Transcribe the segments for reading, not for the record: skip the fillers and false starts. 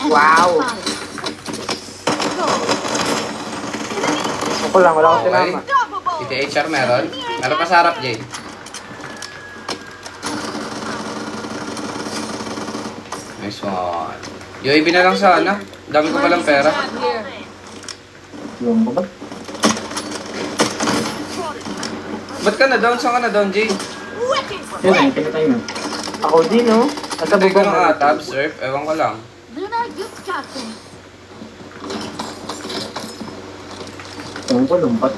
Wow! Ako lang, wala akong sinama. TTHR meron? Meron pa sa harap, Jay. Nice one. UAV na lang sana. Dami ko palang pera. Yung ba? Ba't ka na down? Saan ka na down, Jay? Yun ay, pinatay mo. Ako din, no? Nasa Patay ko bubong ng atab, surf. Ewan ko lang. Yung ko, lumpat.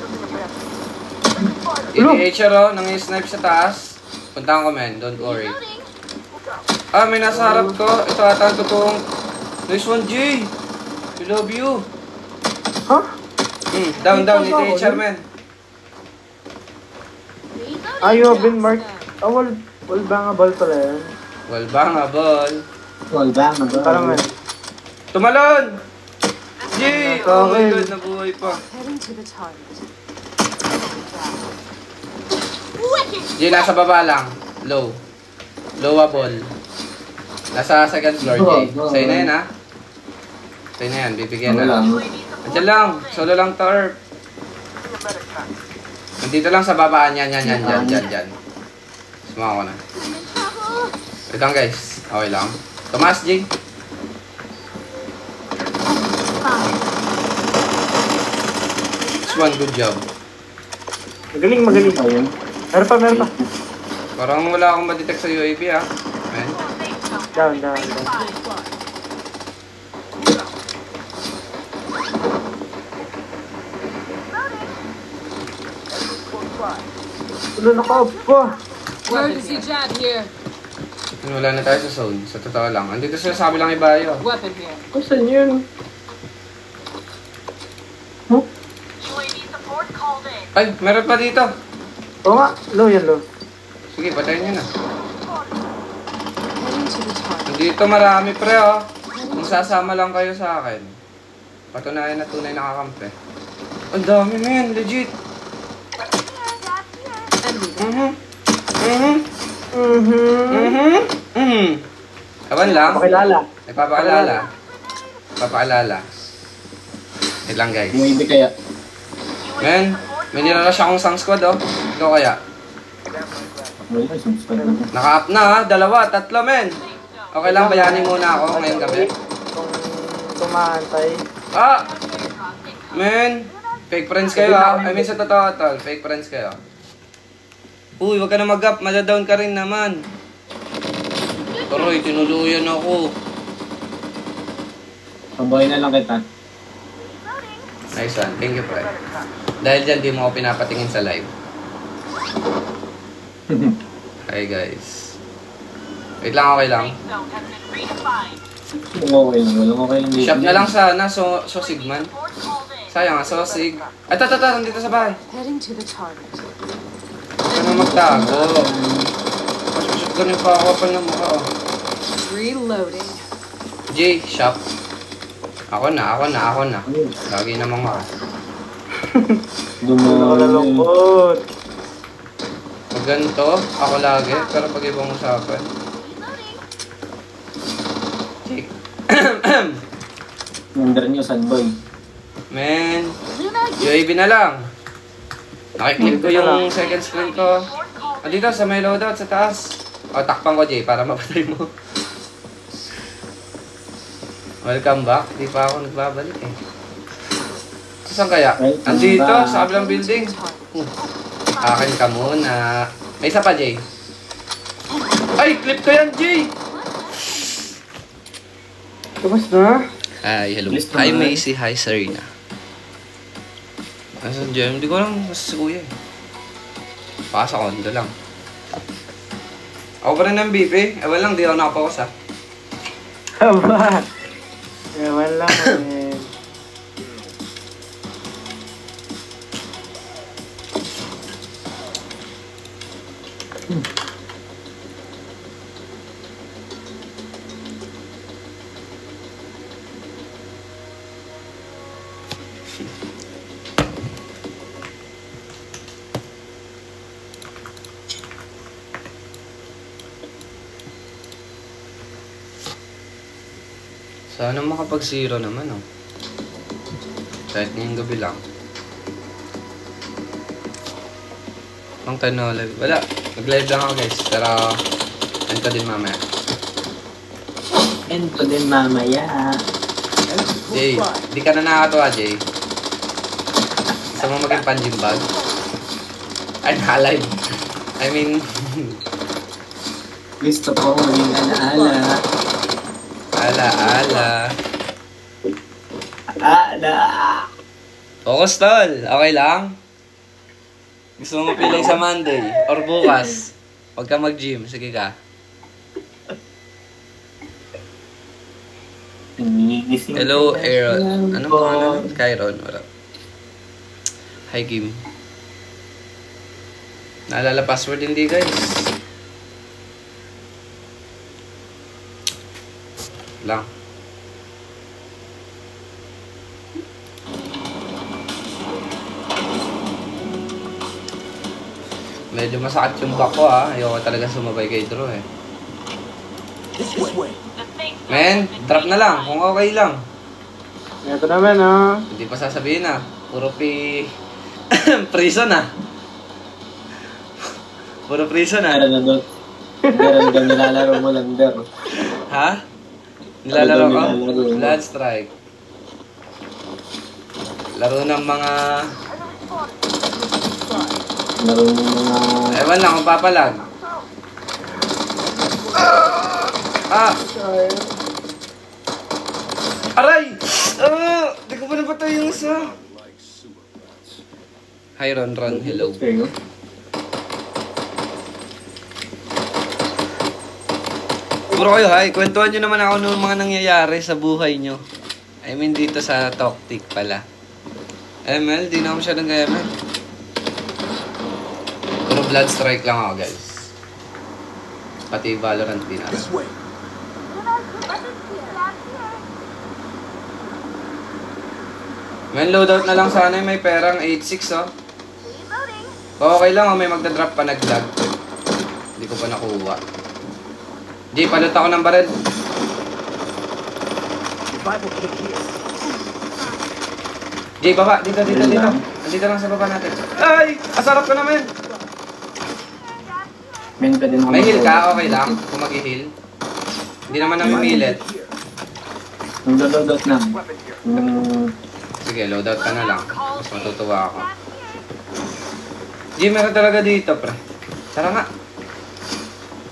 TTHR oh, nang snipe sa taas. Puntahan ko, men. Don't worry. Ah, may nasa harap ko. Ito ata ang totoong... Nice one, Jay! I love you. Huh? Down, TTHR, men. You have been marked. Wall bangable pala yan. Well, bangable. Wall bang, ano? Parang man. Tumalon! Jay! Oh my Okay. God, nabuhay pa. Jay, nasa baba lang. Low. Lowable. Nasa second floor, Jay. Sa'yo na yan, ha? Sa'yo na yan, bibigyan na lang. Andiyan lang. Solo lang, Tarp. Nandito lang sa babaan. Yan. Sumama ko na. Wait lang, guys. Okay lang. Tomas, Jay. This one, good job. Magaling. Ayun. Meron pa. Parang wala akong ma-detect sa UAV, ha? Man. Down. Tulo na ka pa. Emergency jab here. Wala na tayo sa zone. Sa totoo lang. Andito sila sa kabilang ibayo. Weapon here. Saan yun? Ay, meron pa dito. Oo nga. Low. Sige, patayin nyo na. Heading to the target. Andito marami, pre, oh. Kung sasama lang kayo sa akin. Patunayan na tunay nakakampi. Ang dami, men. Legit. Awan lang. Pakilala. Papaalala. Wait lang, guys. Umuibi kaya. Men, may nilarush akong sang squad, oh. Ikaw kaya? Wala, subscribe na. Naka-up na, ha? 2, 3, men. Okay lang, bayanin muna ako ngayong gabi. Kung tumantay. Ah! Men, fake friends kayo, ha? I mean, sa totoo, tol. Fake friends kayo. Uy, wag ka na mag-up. Madadown ka rin naman. Taroy, tinuluyan ako. Pambahay na lang kita. Nice one. Thank you, pre. Dahil dyan, di mo ako pinapatingin sa live. Hi, guys. Wait lang, okay lang. Okay lang, walang okay lang dito. Shop na lang sana, so Sigman. Sayang, so Sig. Ay, tata, nandito sa bahay. Heading to the target. Huwag ka na magtago. Mas pa ako pa ng mukha, oh. Reloading. Jay, shop. Ako na. Lagi namang ako. Nakalalungkot. Pag ganito, ako lagi, pero pag ibang usapan. Jake. Number nyo, sad boy. Men, UAV na lang. Nakiklip ko yung second screen ko. Dito sa may loadout sa taas. O, takpan ko, Jay, para mapatay mo. Welcome back. Di pa ako nagbabalik eh. Saan kaya? Andito, sa kabilang building. Akin ka muna. May isa pa, Jay. Ay, clip ko yan, Jay! Tumas na. Hi, hello. Please, Hi, naman. Macy. Hi, Serena. Nasaan dyan? Hindi ko lang nasa kuya eh. Pakasa ko, dito lang. Ako pa rin ng BP. Ewan lang, di ako nakapokus ha. Aba. Ewan lang, eh. Sana makapag-zero naman, oh. Kahit ngayong gabi lang. Long time na live. Wala. Nag-live lang ako, guys. Pero, end ko din mamaya. End ko din mamaya. Jay, di ka na nakakatuwa, Jay. Gusto mo maging panjimbag? Ay, na-live. I mean... Gusto ko maging alaala. Ala-ala. Ala! Focus, tol. Okay lang? Gusto mo pilay sa Monday or bukas? Huwag ka mag-gym. Sige ka. Hello, Aaron. Ano po? Ano? Kyron. Wala. Hi, Kim. Naalala password hindi, guys. Lang. Medyo masakit yung back ko, ha. Ayoko talaga sumabay kay Drew, eh. Men, drop na lang kung okay lang. Ito naman, ah. Hindi pa sasabihin, ah. Puro prison, ah. Puro prison, ah. Meron na doon. Meron na nilalaro mo lang der. Ha? Nilalaro ko? Nilalaro mo. Blood Strike. Laro ng mga... Laro mo mga... Ewan lang kung papalag. Ah! Aray! Di ko pa napatay yung isa. Hi, Ron. Hello. Sa'yo? Puro kayo, hi. Kwentuhan nyo naman ako ng mga nangyayari sa buhay nyo. I mean, dito sa Toktik pala. ML, di na ako masyadong ML. Puro Blood Strike lang ako, guys. Pati Valorant din ako. Men, loadout na lang sana may perang 8.6, oh. Okay lang, oh. May magdadrop pa nag-lag. Hindi ko pa nakuha. Jay, palot ako ng baril. Jay, baba. Dito. Andito lang sa baba natin. Ay! Asarap ko naman. Men, pwede mo May heal ka? Okay lang. Kung mag-heal. Hindi naman namimilit. Yung loadout na. Sige, loadout ka na lang. Mas matutuwa ako. Jay, meron talaga dito, pre. Tara nga.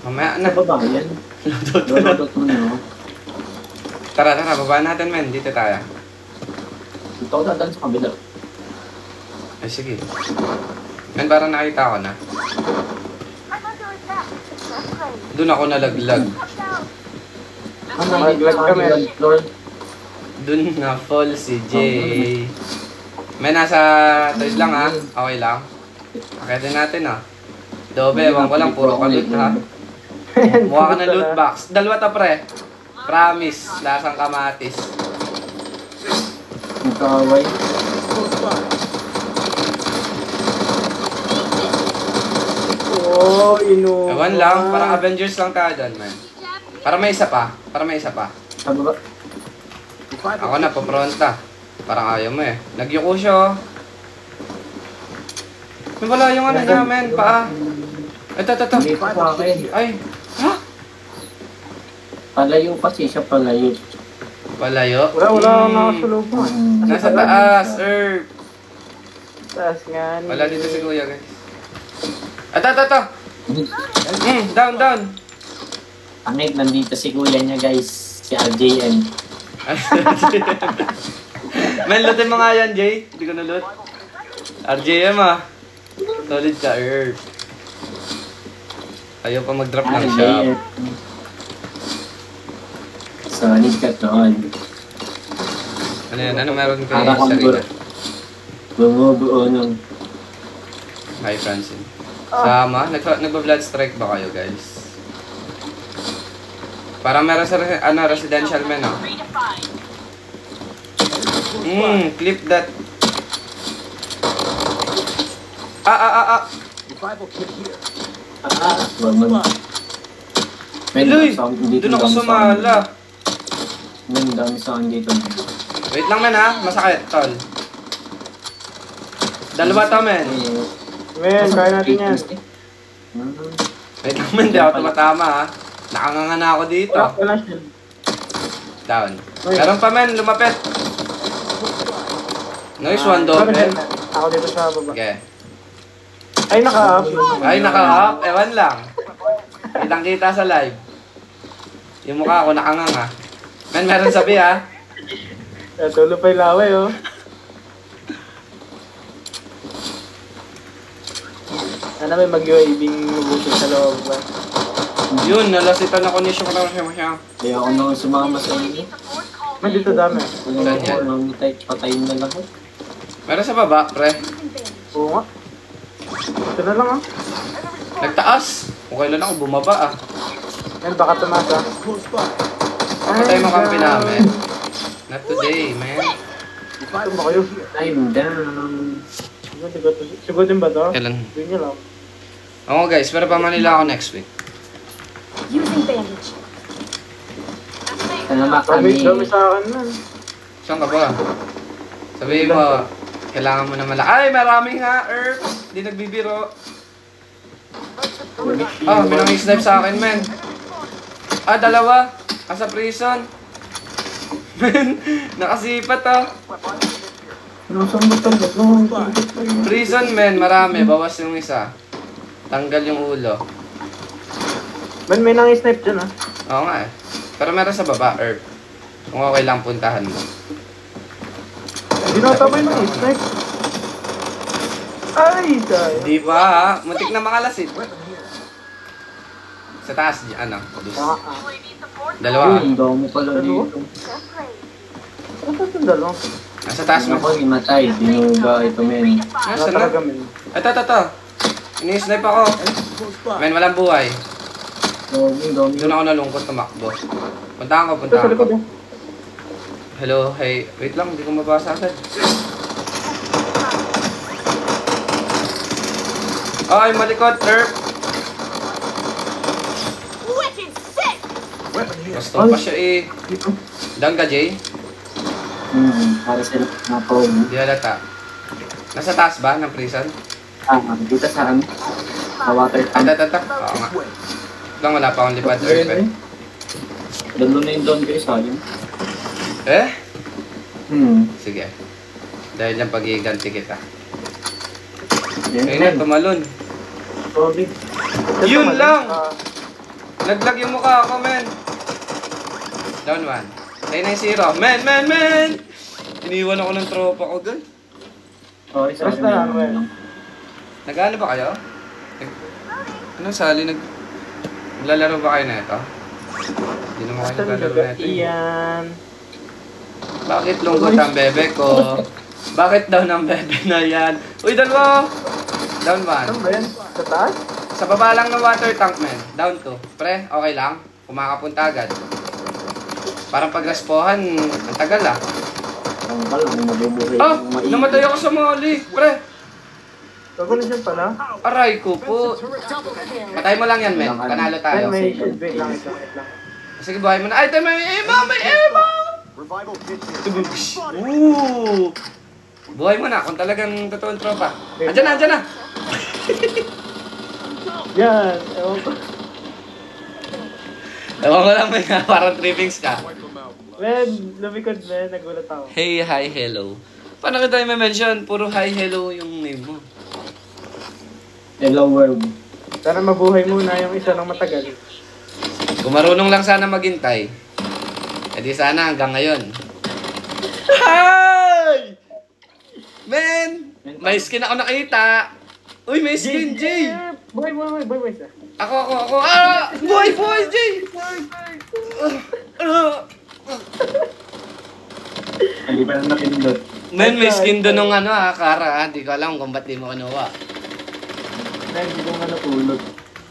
Mamaya na. Ano ba yan? Loadout mo na, no? Tara, baba natin, men. Dito tayo. Ito ko dadaan sa kabila. Ay, sige. Men, parang nakita ko na. Doon ako nalaglag. Ano, Maglag ka, men. Lord. Doon na fall si Jay. Men, nasa toys lang, ha? Okay lang. Akitin natin, ha? Dobe, ewan ko lang. Puro ka loot, ha? Mukha ka ng loot box. Dalawa ta, pre. Promise. Lasang kamatis. Magkaway. Oh, ino. Ewan lang. Parang Avengers lang tayo dyan, man. Para may isa pa. Sabi ba? Ako na, papronta. Parang ayaw mo, eh. Nagyuko siya, oh. May wala yung ano niya, men. Paa. Ito. Hindi pa sa akin. Ay. Ha? Palayo kasi siya palayo. Palayo? Wala akong nakasulubong. Nasa taas, Herb. Taas nga. Wala dito si Kuya, guys. Ito. Down. Angit, nandito si kuya niya guys. Si RJN. Men, lootin mo nga yan, Jay. Hindi ko na-loot. RJM, ah. Solid ka, Herb. Ayaw pa mag-drop ng shop. Solid ka, Tol. Ano yan? Ano meron kay Para kang Sarina? bumubuo ng... Hi, Francine. Sama? Nagpa-blood strike ba kayo, guys? Parang meron sa residential men, ah. Clip that. Wag mo. Eloy! Doon ako sumala. Ang dami sa akin dito. Wait lang men ha, masakit, tol. Dalawa to men. Men, kaya natin yan. Wait lang men, di ako tumatama ha. Nakanganga na ako dito. Wala shield. Down. Meron pa men, lumapit. Nice one, double. Ako dito sa baba. Okay. Ay, naka-up. Ay, naka-up. Ewan lang. Kitang kita sa live. Yung mukha ko nakanganga. Men, meron sabi ha. Tulo pa yung laway, oh. Ano may mag-UAV mabuti sa loob ba? Yun, nalasitan ako ni Shukra siya. Kaya ako nang sumama sa inyo. Man, dito dami. Saan yan? Patayin na lang. Meron sa baba, pre. Oo nga. Ito na lang, ah. Nagtaas. Okay lang ako, bumaba ah. Yan, baka tumasa. Patay mo kampi namin. Not today, man. Ito ba kayo? I'm down. Sigutin ba to? Kailan? Hindi nyo lang. Oo guys, pero pa Manila ako next week. Using bandage. Salamat kami. Dami sa akin nun. Saan ka ba? Sabihin mo, kailangan mo na Ay, marami nga, Earth. Hindi nagbibiro. Ah, may nang-snipe sa akin, men. Ah, dalawa. Asa prison. Men, nakasipat ah. Prison, men, marami. Bawas yung isa. Tanggal yung ulo. Man, may nang-snipe dyan, ah. Oo nga eh. Pero meron sa baba, Earth. Kung okay lang, puntahan mo. Hindi na tabay nang-snipe. Ay, tayo. Di ba ha? Muntik na makalasit. Sa taas, ano? Dus. Dalawa. Ang dami pala dito. Ano sa sandalo? Nasa taas mo. Ako imatay. Dinuga ito men. Nasa na? Talaga, men. Ito. Ini-snipe ako. Men, walang buhay. Dami. Doon ako nalungkot tumakbo. Puntahan Ito sa ko. likod, eh. Hello, hey. Wait lang, hindi ko mabasa agad. Ay, malikot, Earth. Wicked sick! Gusto pa siya eh. Down ka, Jay? Para sa napaw. Di halata. Nasa taas ba ng prison? Dito sa amin. Sa water tank. Ata. Oo nga. Lang, wala pa akong lipad, Earth eh. Dalo na yung doon kayo sa akin. Eh? Sige. Dahil yung pag-iganti kita. Yan Ayun na, tumalon. Sorry. Yun lang! Naglag yung mukha ako, men. Down 1. Tayo na yung 0. Men! Iniwan ako ng tropa ko, gan. Sorry sa Basta lang, men. Nag-ano ba kayo? Anong sali? Naglalaro ba kayo na ito? Hindi naman kayo naglalaro na ito. Iyan. Bakit lungkot ang bebe ko? Bakit daw ng bebe na yan? Uy, dalawa! Down 1. Saan ba yan? Sa taas? Sa baba lang ng water tank, men. Down 2. Pre, okay lang? Kumakapunta agad. Parang pag-respohan, ang tagal ah. Ang bal, may mabubuhay. Ah! Namatay ako sa mali! Pre! Gagawin siya pala. Aray ko po. Patay mo lang yan, men. Panalo tayo. May shield. Wait lang. Sige, buhay mo na. Ay, tayo may Ema! May Ema! Ooh! Buhay mo na kung talagang totoong tropa. Andyan na! Yan. Ewan ko. Ewan ko lang, may parang trippings ka. Men, lumikod, men. Nagulat ako. Hey, hi, hello. Paano kita i-mention? Puro hi, hello yung name mo. Hello world. Sana mabuhay muna yung isa ng matagal. Kung marunong lang sana maghintay, edi sana hanggang ngayon. Hi! Men! May skin ako nakita! Uy, may skin, Jay! Buhay. Sir. Ako! Ah! Boy, Jay! Hindi pa na napindot. Men, may skin doon ng Kara. Hindi ko alam kung ba't di mo kinuha. Hindi ko nga napulot.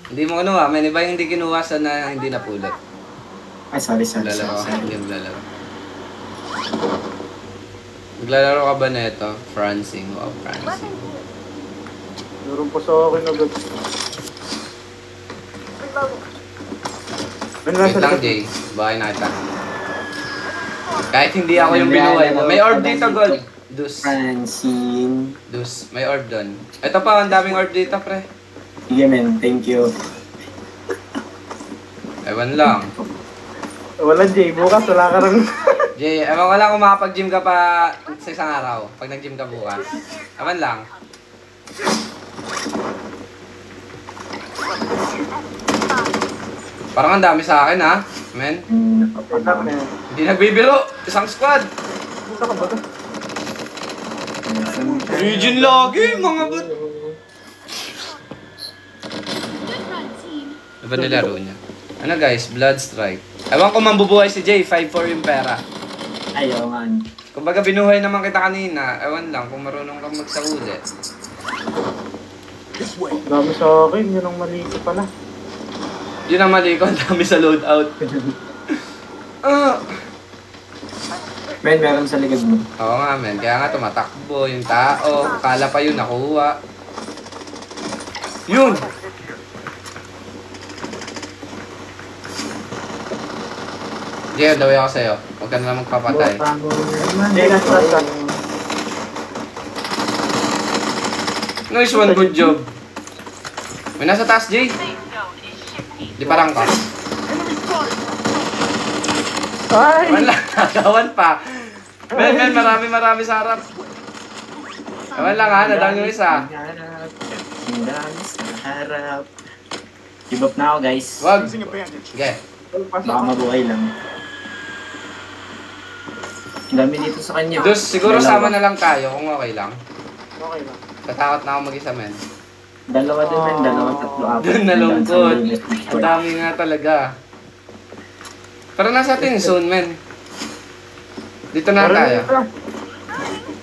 Hindi mo kinuha. Men, iba yung hindi kinuha sa na hindi napulot. Ay, sorry. Maglalaro ka. Hindi maglalaro. Maglalaro ka ba na ito? Francing. Wow, Francing. Durong po sa akin agad. Men, Wait nasa lang, likod. Jay. Bahay na kita. Kahit hindi ako yung binuhay mo. May orb dito, Gold. Dus. Francine. Dus. May orb doon. Ito pa, ang daming orb dito, pre. Sige men, thank you. Ewan lang. Wala, Jay. Bukas, wala ka rin. Jay, ewan ko lang kung makapag-gym ka pa sa isang araw. Pag nag-gym ka bukas. Ewan lang. Parang ang dami sa akin, ha? Men? Wala ka na. Hindi nagbibiro. Isang squad. Gusto ka ba ito? Region lagi, mga bot. Ano ba nilaro niya? Ano guys, Blood Strike. Ewan ko mambubuhay si Jay, 5-4 yung pera. Ayaw man. Kumbaga binuhay naman kita kanina. Ewan lang kung marunong kang magsauli. Dami sa akin. Yun ang mali ko pala. Yun ang mali ko, ang dami sa loadout. Men, meron sa likod mo. Oo nga men, kaya nga tumatakbo yung tao. Kala pa yun nakuha. Yun! Jay, daway ako sa'yo. Huwag ka na lang magpapatay. Jay, nasa. Nice one, good job. May nasa taas, Jay. Di parang ka. Ay! Wala, nagawan pa. Men, marami sa harap. Ewan lang ha, nadang yung isa. Ang dami sa harap. Give up na ako guys. Wag. Sige. Baka mabuhay lang. Ang dami dito sa kanya. Dus, siguro sama na lang tayo kung okay lang. Okay lang. Tatakot na ako mag-isa, men. Dalawa din men, dalawa, tatlo, apat. Doon nalungkot. Ang dami nga talaga. Pero nasa atin zone, men. Dito na tayo.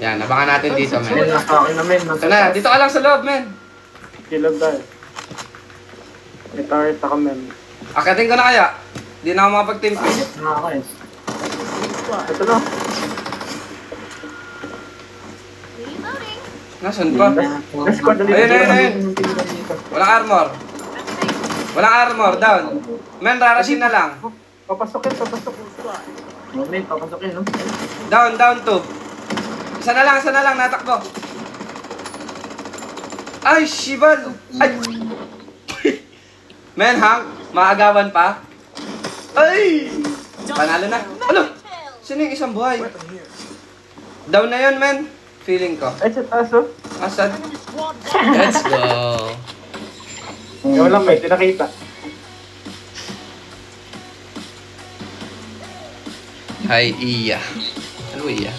Yan, abangan natin dito, Men, men. nasa akin na, men. Ito na, dito ka lang sa loob, men. Kilab tayo. May target ako, men. Akitin ko na kaya. Di na ako makapag-timpi. Na ako eh. Ito na. Reloading. Nasaan pa? Let's squad ulit. Ayun. Walang armor. Walang armor, down. Men, rarashin na lang. Papasokin. Moment, papasokin no? Down, 2. Isa na lang, natakbo. Ay, Shivan! Ay! Men, Hank, maagawan pa. Ay! Panalo na. Ano? Sino yung isang buhay? Down na yun, men. Feeling ko. Ay, sa taas, oh. Asan? Let's go. Wala, may tinakita. Hi, Iya. Ano, Iya?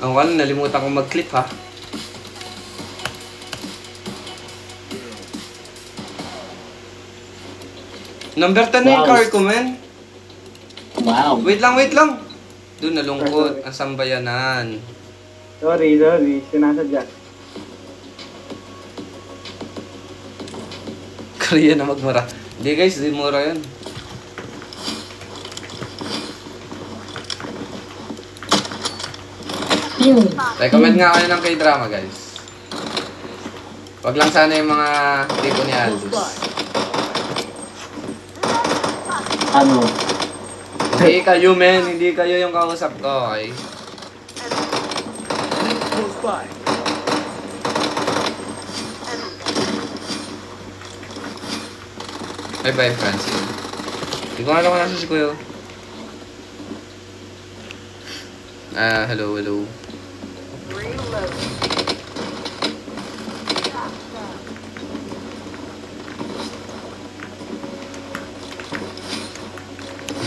Ang wala, nalimutan kong mag-clip, ha? Number 10 na yung car ko, men. Wow. Wait lang. Doon, nalungkot. Ang sambayanan. Sorry. Sinasadya. Korea na magmura. Hindi guys, di mura yun. Recommend nga kayo ng K-drama guys. Wag lang sana yung mga tipo ni Aldous. Ano? Hindi kayo men, hindi kayo yung kausap ko, okay? Bye, Francine. Hindi ko alam kung nasa si Kuya. Hello.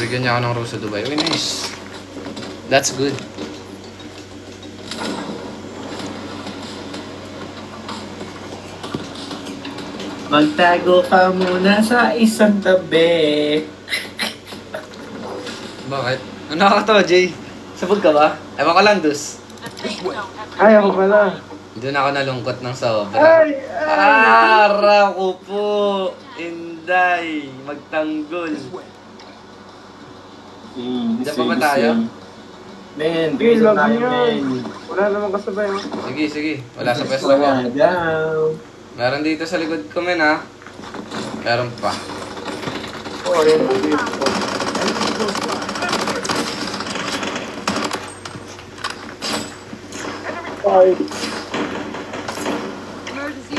Bigyan niya ako ng Rosa Dubai. Uy, nice. That's good. Magtago ka muna sa isang tabi. Bakit? Ano nakakatawa, Jay? Sabog ka ba? Ewan ko lang, Dus. Ay, ako pala. Doon ako nalungkot ng sobra. Ay! Araw ko po! Inday! Magtanggol! Diyan pa ba tayo? Men, Sige, bisa love tayo, niyo. men. Wala namang kasabay, oh. Sige. Wala sa pwesto ko. Wala daw. Meron dito sa likod ko, men, ha? Meron pa. Oh, ayun.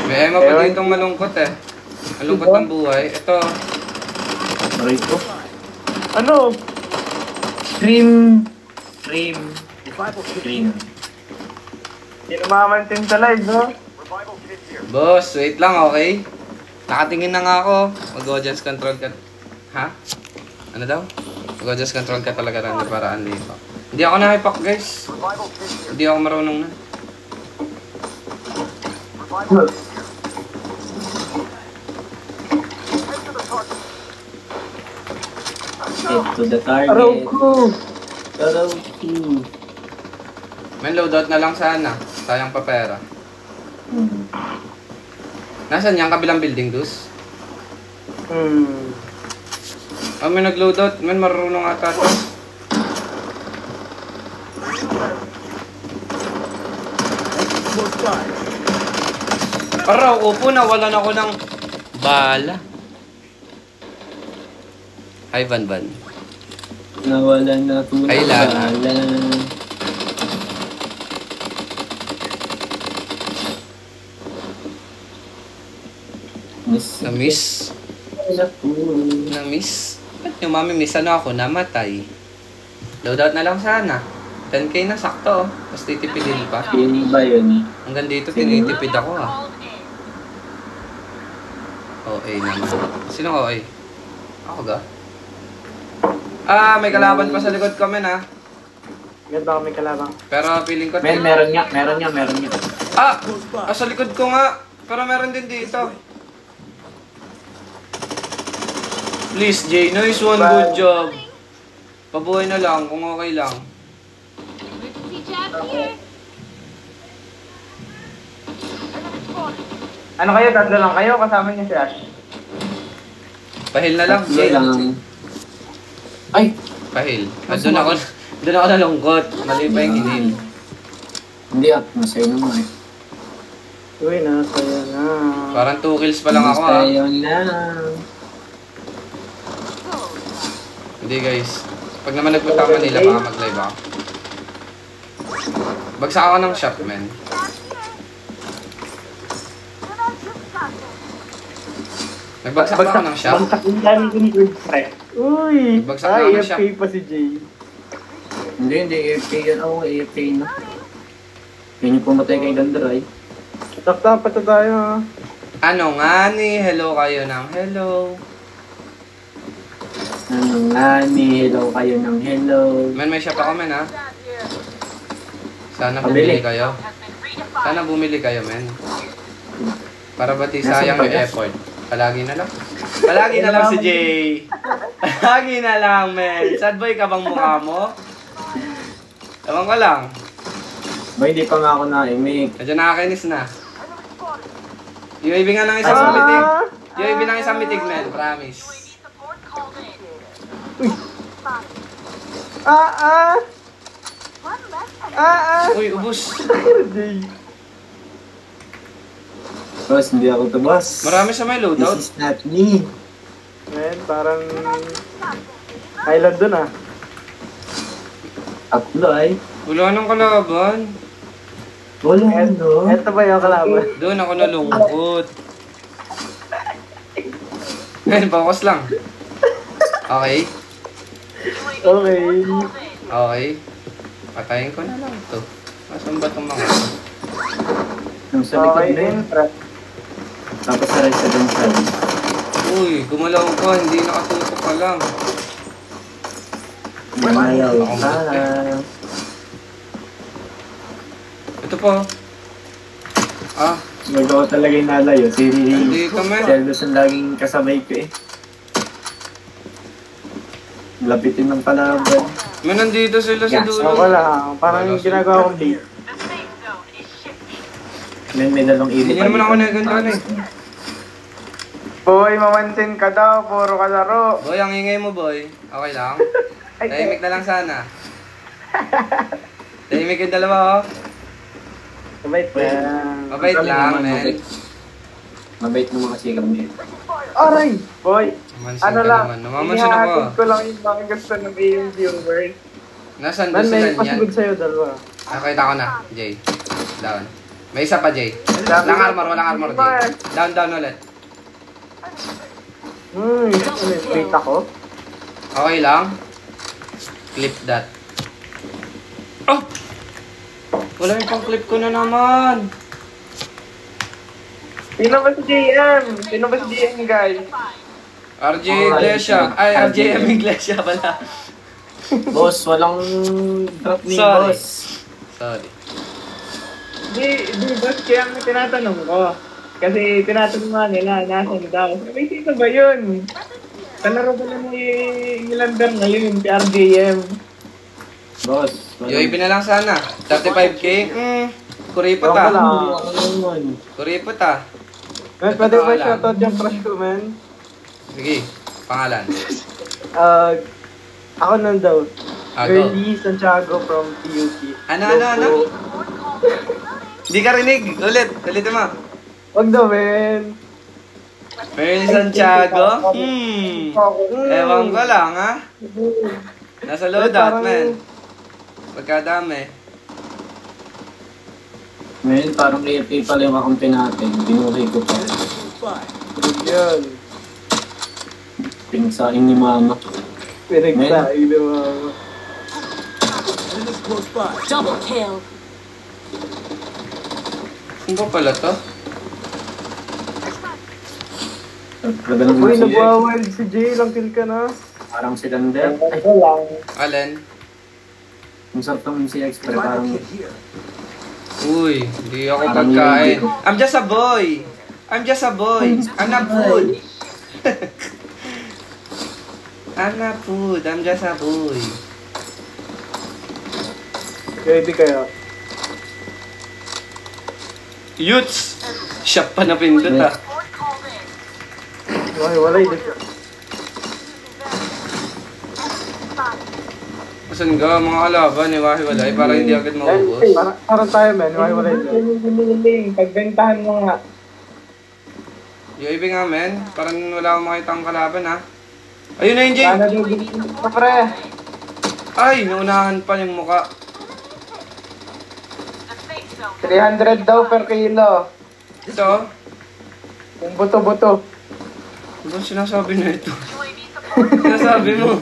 May ema pa ditong malungkot eh. Malungkot ng buhay. Ito. Aray ko. Ano? Cream. Hindi namamantin sa live, no? Boss, wait lang, okay? Nakatingin na nga ako. Mag-audience control ka. Ha? Ano daw? Mag-audience control ka talaga rin para unlipak. Hindi ako nakipak, guys. Hindi ako marunong na. Head to the target. Araw ko! Men, loadout na lang sana. Sayang pa pera. Nasaan yung kabilang building, Dus? Oh, may nag-loadout. Men, marunong ata to. Araw, upo na. Wala na ako ng bala. Hi, Van. Nawalan na po. Ay, Lana. Na-miss? Na-miss? Ba't yung mami-miss ano ako? Namatay. Loadout na lang sana. 10k na sakto. Tapos titipidin pa. Sino ba yun? Hanggang dito tinitipid ako ah. OA naman. Sino OA? Ako ga? Ah, may kalaban pa sa likod ko, men ah. Ganda kami kalabang. Pero feeling ko... Meron nga. Ah! Sa likod ko nga. Pero meron din dito. Please, Jay. Nice one. Good job. Pabuhay na lang kung okay lang. Emergency jab here. Ano kayo? Tatlo lang kayo? Kasama niyo si Ash? Pahil na lang, Jay. Ay! Pahil. Doon ako nalungkot. Mali pa yung hinil. Hindi at masaya naman eh. Uy, nasaya na. Parang 2 kills pa lang ako ah. Masaya na. Hindi guys. Pag naman nagpunta ka Manila, baka mag-live ako. Bagsak ako ng shop, men. Nagbagsak ba ako ng shop? Bagsak yung dami ko ni Good Pre. Uy! Bagsak na ako ng AFK pa si Jay. Hindi. AFK yan ako. AFK na. Yan yung pumatay kay Dandray. Takta pa tayo ha. Ano nga ni? Hello kayo ng hello. Ano nga ni? Hello kayo ng hello. Men, may shop ako, men ha. Sana Pabili. bumili kayo. Sana bumili kayo, men. Para bati sayang yung effort. Palagi na lang. Palagi na lang si Jay. Palagi na lang, men. Sad boy ka bang mukha mo? Ewan ko lang. Ba, hindi pa nga ako na-imik. Medyo nakakainis na. UAV nga ng isang mitig. UAV ng isang mitig, men. Promise. Uy, ubus. Jay. Boss, hindi ako to, boss. Marami sa may loadout. This is not me. Man, parang... Island dun ah. Tatlo ay. Wala nang kalaban. Wala no. Eto ba yung kalaban? Doon ako nalungkot. Men, focus lang. Okay? Okay. Okay. Patayin ko na lang ito. Asan ba itong mga ito? Yung sa likod Okay na yun. din, pre. Tapos sa residential. Uy, gumalaw ko. Hindi nakatutok ka lang. Malayaw Ako ka. Ito po. Ah, Magawa talaga yung nalayo. Si dito men. Zeldos ang laging kasabay ko eh. Lapitin ng palaban. Men, nandito sila sa Yes. dulo. Ako lang. Parang yung ginagawa kong bait. May dalawang Hindi ilip. naman ako nagandaan eh. Boy, mamansin ka daw. Puro ka laro. Boy, ang ingay mo boy. Okay lang? Tahimik na lang sana. Tahimik yung dalawa oh. Mabait lang. Mabait lang, men. Mabait naman kasi kami. Aray! Boy, Mamansin ano ka lang. naman. Namamansin ako. Inihahatid ko lang yung mga gusto ng yung viewers. Nasaan Man, doon sila may niyan? pasugod sa'yo, dalawa. Nakita ko na, Jay. Down. May isa pa, Jay. Walang armor, Jay. Down ulit. Wait ako. Okay lang. Clip that. Oh! Wala yung pang-clip ko na naman. Sino ba si JM, guys? RJ Iglesia. Ay, RJM Iglesia pala. Boss, walang drop ni Sorry. boss. Sorry. Di, boss, kaya ang tinatanong ko. Kasi tinatanong nga nila, nasan daw. May sino ba yun? Kalaro ba na ni Ilander ngayon yung RJM? Boss, UAV na lang sana. 35k. Kuripot Wala. ah. Kuripot ah. Man, pwede ba shoutout yung crush ko, man? Sige, pangalan. Ako nun daw. Go. Girlie Santiago from PUP. Ano? Hindi ka rinig. Ulit mo. Wag daw, man. Merly Santiago? Ewan ko lang ha. Nasa loadout, man. Pagkadami. Ngayon, parang AFK pala yung akampi natin. Binuhay ko pa. Yun. Pinsain ni mama. Pinagsain na mama. Double kill. Ano ba pala to? Uy, nag-wild si Jay. Ilang kill ka na? Parang si Lander. Ako lang. Alin? Ang sarap naman si X, pero parang... Uy, hindi ako pagkain. I'm just a boy. I'm not food. I'm just a boy. Ready kayo? Yuts! Siya pa na pindot ah. Okay, wala yun. Saan ka mga kalaban? Iwahiwalay para hindi agad maubos. Parang tayo, man. Wala yun. Pagbentahan mo nga. UAV nga, men. Parang wala akong makita ang kalaban, ha? Ayun na yun, Jay! Sana doon pre. Ay, naunahan pa yung muka. 300 daw per kilo. Ito? Yung buto-buto. Ano ba sinasabi na ito? Sinasabi mo.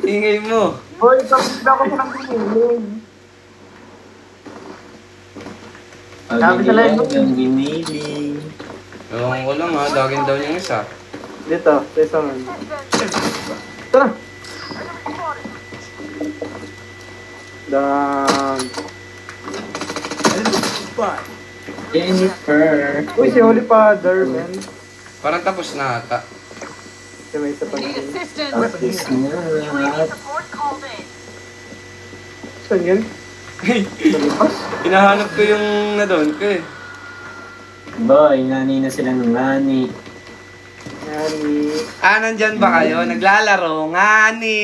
Ingay mo. Boy, tapos na ako sa nang biniling. Sabi sa live mo. Ang giniling. Ewan ko lang, ha? Dagin daw niyang isa. Dito, sa isa man. Tara! Dan. Jennifer. Uy, si Holy Father, man. Parang tapos na ata. Kasi may isa pa Need din. assistance. Practice na. Saan yun? Nalipas? Hinahanap ko yung na-down ko eh. Boy, ngani na sila ng ngani. Yani. Ah, nandyan ba kayo? Naglalaro? Ngani!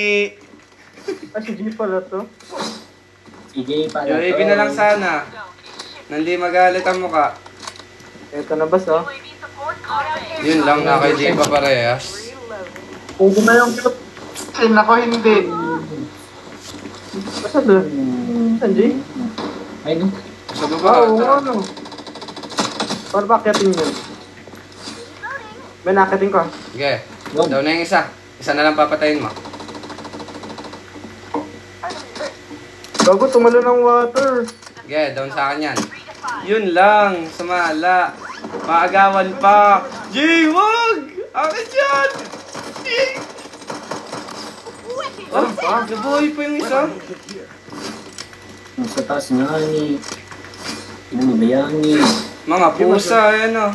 Ah, si G pala to. Sige, pala UAV na lang sana. Nandi magalit ang muka. Eto na bas, oh. Yun lang, na kay Jay pa parehas. Pwede na yung cute. Sin ako hindi. Basta doon. Saan, G? Ay, no. Sa baba, Oo, ata. ano? Para ba akitin yun? May nakitin ko. Sige, daw na yung isa. Isa na lang papatayin mo. Gago, tumalo ng water. Sige, down sa akin yan. Yun lang, sumala. Maagawan pa. Jay, wag! Akin yan! Jay! Oh, nabuhay pa yung isa. Sa taas ngani. Pinabayani. Mga pusa, yan o.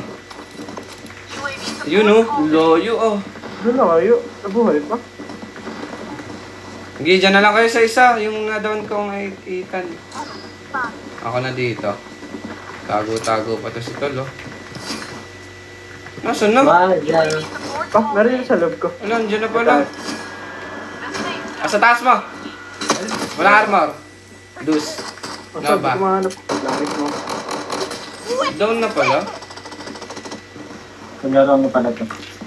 Yun o, loyo o. Doon na kayo. Nabuhay pa. Sige, dyan na lang kayo sa isa. Yung na-down kong Ethan. Ako na dito. Tago-tago pa to si Tol, oh. Nasaan na? Wala. Ah, meron yun sa loob ko. Wala, andyan na pala. Ah, sa taas mo. Walang armor. Dus. Ano ba? Kumahanap. Langit mo. Down na pala. Paglaro mo pala to.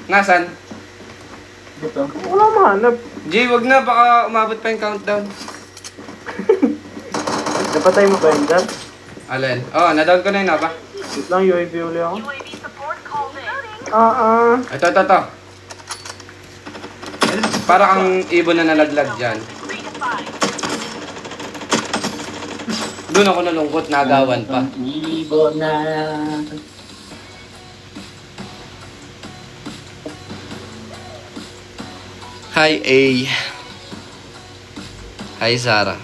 Nasaan? Dito. Wala mahanap. Jay, wag na. Baka umabot pa yung countdown. Napatay mo ba yun dyan? Alin? Oh, na-down ko na yun, ba? Wait lang, UAV uli ako. Ito. Para ang ibon na nalaglag dyan. Doon ako nalungkot, nagawan pa. Ibon na. Hi, A. Hi, Zara.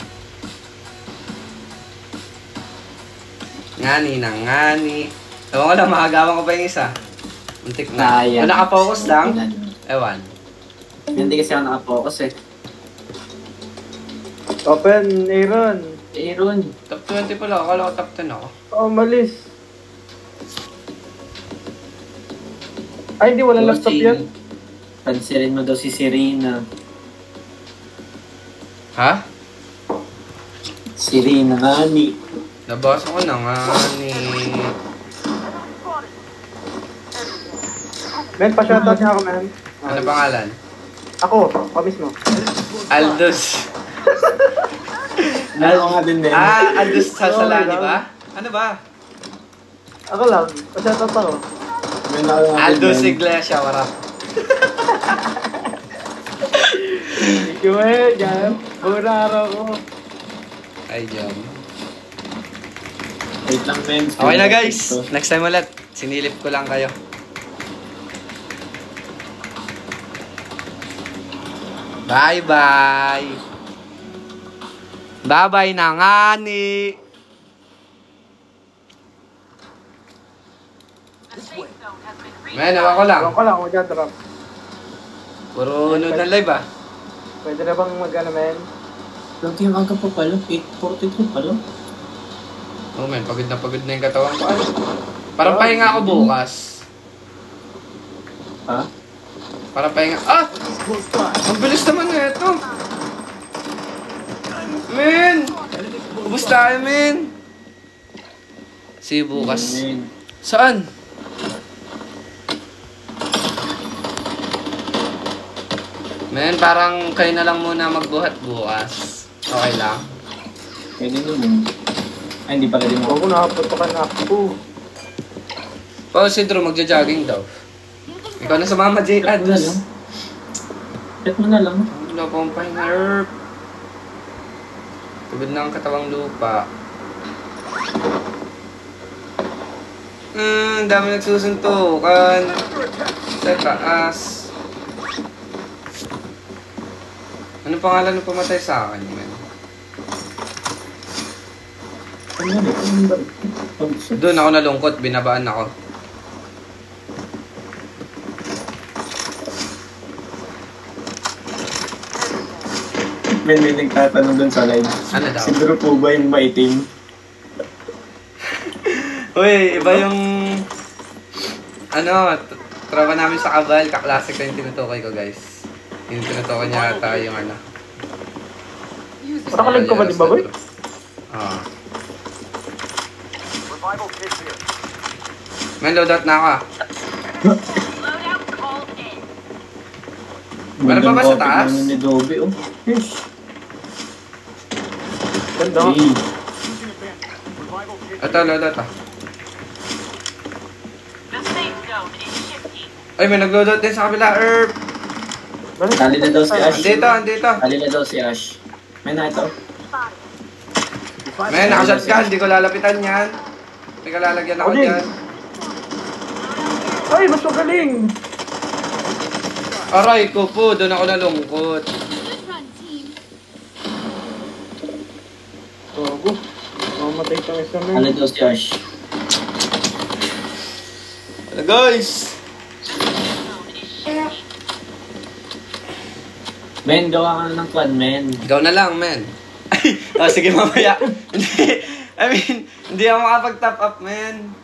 Ngani na ngani. Ewan ko lang, makagawan ko pa yung isa. Muntik na. Ayan. O nakafocus lang? Ewan. Hindi kasi ako nakafocus eh. Open, Aaron. Aaron. Top 20 pala. Akala ko top 10 ako. Oh, malis. Ay, hindi, walang laptop yan. Pansirin mo daw si Serena. Ha? Serena ngani. Nabasa ko na ngani. Men, pa-shoutout niya ako, man. Ano pangalan? Ako mismo. Aldous. Ano nga din eh. Aldous Salsalani ba? Ano ba? Ako lang, pa-shoutout ako. Aldous Iglesia, warap. Thank you, eh, Jan. Buong araw ko. Ay, Jom. Wait lang, men. Okay na, guys. Next time ulit. Sinilip ko lang kayo. Bye-bye. Bye-bye na ngani. Men, nawa ko lang. Ako lang, ako dyan, drop. Puro nood ng live ah. Pwede na bang mag-ano, men? Lagi yung aga pa pala. 8:42 pala. Oh men, pagod na yung katawan ko. Ay, parang pahinga ako bukas. Ha? Parang pahinga. Ah! Ang bilis naman na ito. Men! Ubus tayo, men! See you bukas. Men. Saan? Men, parang kayo na lang muna magbuhat bukas. Okay lang? Pwede naman. Ay, hindi pala din Ako, nakaputokan na ako. Oh, si Drew magja-jogging daw. Ikaw na sumama, Jay. Set mo na lang. Set mo na lang. Wala pong pahinga, Herb. Tugod na ang katawang lupa. Dami nagsusuntukan. Sa taas. Anong pangalan ng pumatay sa akin, man? Ano yan eh? Doon ako nalungkot, binabaan ako. May nagtatanong dun sa live. Ano daw? Si Drew po ba yung maitim? Uy, iba yung... Ano, tropa namin sa Kabal, kaklase ko yung tinutukoy ko, guys. Yung tinutukoy niya ata yung ano. Parang kalag ko ba, di ba, boy? Oo. May loadout na ako ah. Meron pa ba sa taas? Ni Dobby, oh. Yes. Ganda. Hey. Ito, loadout ah. Ay, may nag-loadout din sa kabila, Herb. Tali na daw si Ash. Andito. Tali na daw si Ash. May na ito. May nakashotgun, hindi ko lalapitan yan. May kalalagyan ako Okay. dyan. Ay, mas magaling! Aray ko po, doon ako nalungkot. Good run, team. Togo. Mamatay itong isa, men. Tali daw si Ash. Hello guys! Men, gawa ka na ng clan, men. Ikaw na lang, men. Ay, sige mamaya. Hindi ako makapag-top up, men.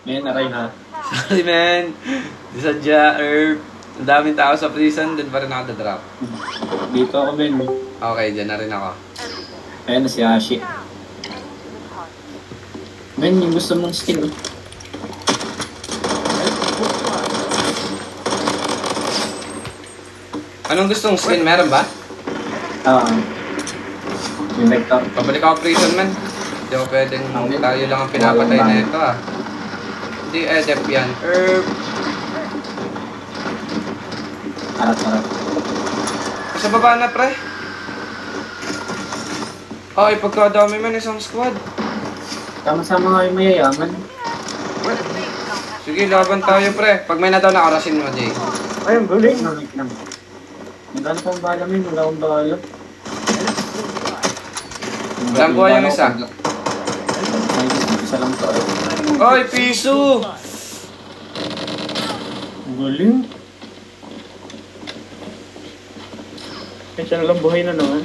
Men, aray na. Sorry, men. Di sadya, Herb. Ang daming tao sa prison, doon pa rin ako drop. Dito ako, men. Okay, dyan na rin ako. Ayan na si Ashi. Men, yung gusto mong skin, oh. Anong gustong skin? Meron ba? Yung vector. Pabalik ako prison, men. Hindi ako pwedeng tayo lang ang pinapatay na ito ah. Hindi edep yan. Harap. Sa baba na pre. Ay, pagkadami man isang squad. Sama-sama nga yung mayayaman. Sige, laban tayo pre. Pag may nataw na orasin mo, Jay. Ay, ang galing. Wait lang. Magkano pang bala mo yun? Wala akong bala. Walang buhay yung isa. Isa lang to. Ay, piso! Ang galing. Isa na lang buhay na naman.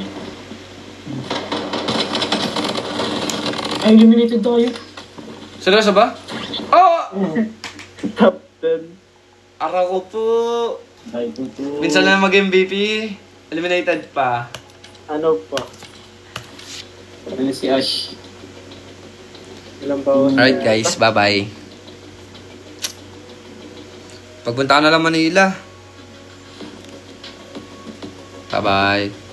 Ay, eliminated tayo. Seryoso ba? Oh! Top 10. Araw ko po. Ay, tuto. Minsan lang mag-MVP. Eliminated pa. Ano pa? Ano si Ash? Ilang bawat. Alright guys, bye-bye. Pagpunta ka na lang Manila. Bye-bye.